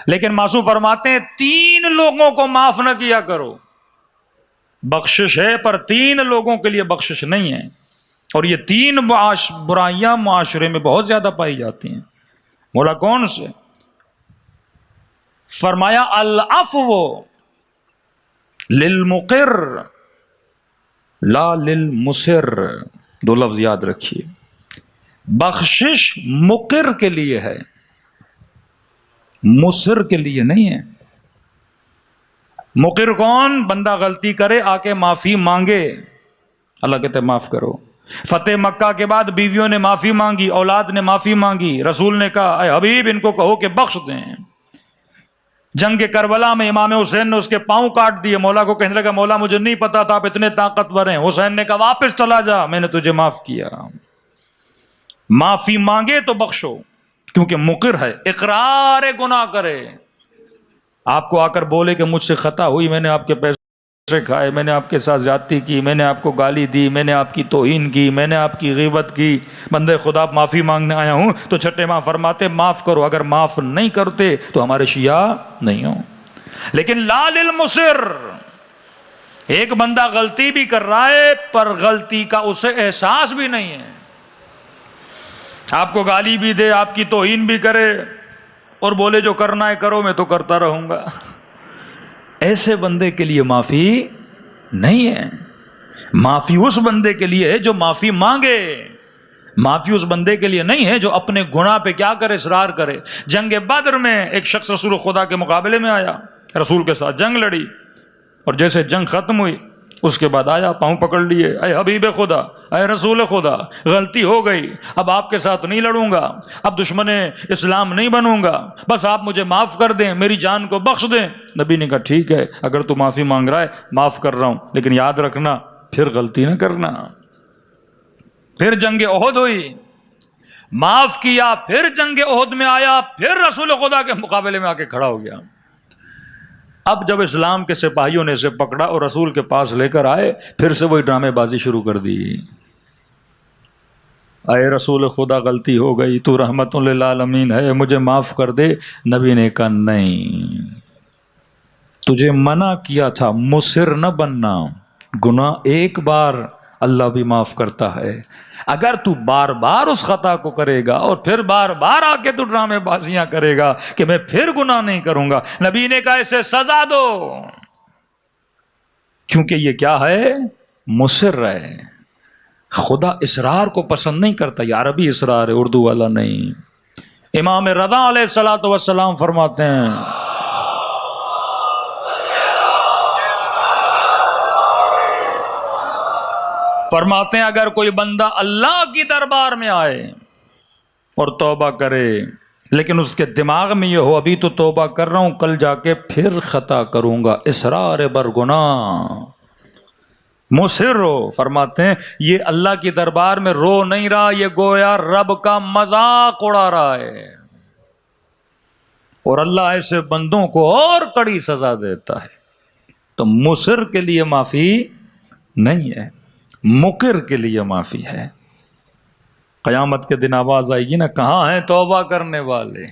لیکن معصوم فرماتے ہیں 3 لوگوں کو معاف نہ کیا کرو. بخشش ہے پر 3 لوگوں کے لیے بخشش نہیں ہے. اور یہ 3 برائیاں معاشرے میں بہت زیادہ پائی جاتی ہیں. بولا کون سے؟ فرمایا العفو للمقر لا للمصر. 2 لفظ یاد رکھیے. بخشش مقر کے لیے ہے، مصر کے لیے نہیں ہے. مقر کون؟ بندہ غلطی کرے آ کے معافی مانگے، اللہ کہتے معاف کرو. فتح مکہ کے بعد بیویوں نے معافی مانگی، اولاد نے معافی مانگی. رسول نے کہا اے حبیب ان کو کہو کہ بخش دیں. جنگ کربلا میں امام حسین نے اس کے پاؤں کاٹ دیے. مولا کو کہنے لگا مولا مجھے نہیں پتا تھا آپ اتنے طاقتور ہیں. حسین نے کہا واپس چلا جا، میں نے تجھے معاف کیا. معافی مانگے تو بخشو، کیونکہ مقر ہے. اقرار گناہ کرے، آپ کو آ کر بولے کہ مجھ سے خطا ہوئی، میں نے آپ کے پیسے کھائے، میں نے آپ کے ساتھ زیادتی کی، میں نے آپ کو گالی دی، میں نے آپ کی توہین کی، میں نے آپ کی غیبت کی، بندے خدا معافی مانگنے آیا ہوں. تو چھٹے ماں فرماتے معاف کرو. اگر معاف نہیں کرتے تو ہمارے شیعہ نہیں ہوں. لیکن لا للمصر، ایک بندہ غلطی بھی کر رہا ہے پر غلطی کا اسے احساس بھی نہیں ہے، آپ کو گالی بھی دے، آپ کی توہین بھی کرے اور بولے جو کرنا ہے کرو، میں تو کرتا رہوں گا. ایسے بندے کے لیے معافی نہیں ہے. معافی اس بندے کے لیے ہے جو معافی مانگے. معافی اس بندے کے لیے نہیں ہے جو اپنے گناہ پہ کیا کرے، اصرار کرے. جنگ بدر میں ایک شخص رسول خدا کے مقابلے میں آیا، رسول کے ساتھ جنگ لڑی، اور جیسے جنگ ختم ہوئی اس کے بعد آیا، پاؤں پکڑ لیے، اے حبیب خدا، اے رسول خدا، غلطی ہو گئی، اب آپ کے ساتھ نہیں لڑوں گا، اب دشمن اسلام نہیں بنوں گا، بس آپ مجھے معاف کر دیں، میری جان کو بخش دیں. نبی نے کہا ٹھیک ہے، اگر تو معافی مانگ رہا ہے معاف کر رہا ہوں، لیکن یاد رکھنا پھر غلطی نہ کرنا. پھر جنگ احد ہوئی، معاف کیا، پھر جنگ احد میں آیا، پھر رسول خدا کے مقابلے میں آ کے کھڑا ہو گیا. اب جب اسلام کے سپاہیوں نے اسے پکڑا اور رسول کے پاس لے کر آئے، پھر سے وہی ڈرامے بازی شروع کر دی. اے رسول خدا غلطی ہو گئی، تو رحمت للعالمین ہے، مجھے معاف کر دے. نبی نے کہا نہیں، تجھے منع کیا تھا مصر نہ بننا. گناہ ایک بار اللہ بھی معاف کرتا ہے. اگر تو بار بار اس خطا کو کرے گا اور پھر بار بار آ کے تو ڈرامے بازیاں کرے گا کہ میں پھر گناہ نہیں کروں گا، نبی نے کہا اسے سزا دو، کیونکہ یہ کیا ہے، مصر ہے. خدا اصرار کو پسند نہیں کرتا. یہ عربی اصرار ہے، اردو والا نہیں. امام رضا علیہ الصلوۃ والسلام فرماتے ہیں اگر کوئی بندہ اللہ کی دربار میں آئے اور توبہ کرے، لیکن اس کے دماغ میں یہ ہو ابھی تو توبہ کر رہا ہوں، کل جا کے پھر خطا کروں گا، اصرار بر گناہ، مصر ہو، فرماتے ہیں یہ اللہ کی دربار میں رو نہیں رہا، یہ گویا رب کا مذاق اڑا رہا ہے. اور اللہ ایسے بندوں کو اور کڑی سزا دیتا ہے. تو مصر کے لیے معافی نہیں ہے، مقر کے لیے معافی ہے. قیامت کے دن آواز آئے گی نا، کہاں ہیں توبہ کرنے والے،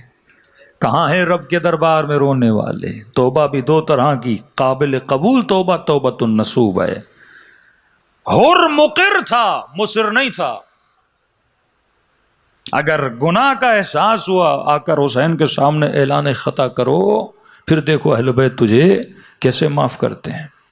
کہاں ہیں رب کے دربار میں رونے والے. توبہ بھی 2 طرح کی، قابل قبول توبہ توبۃ النصوح ہے. حر مقر تھا، مصر نہیں تھا. اگر گناہ کا احساس ہوا، آ کر حسین کے سامنے اعلان خطا کرو، پھر دیکھو اہل بیت تجھے کیسے معاف کرتے ہیں.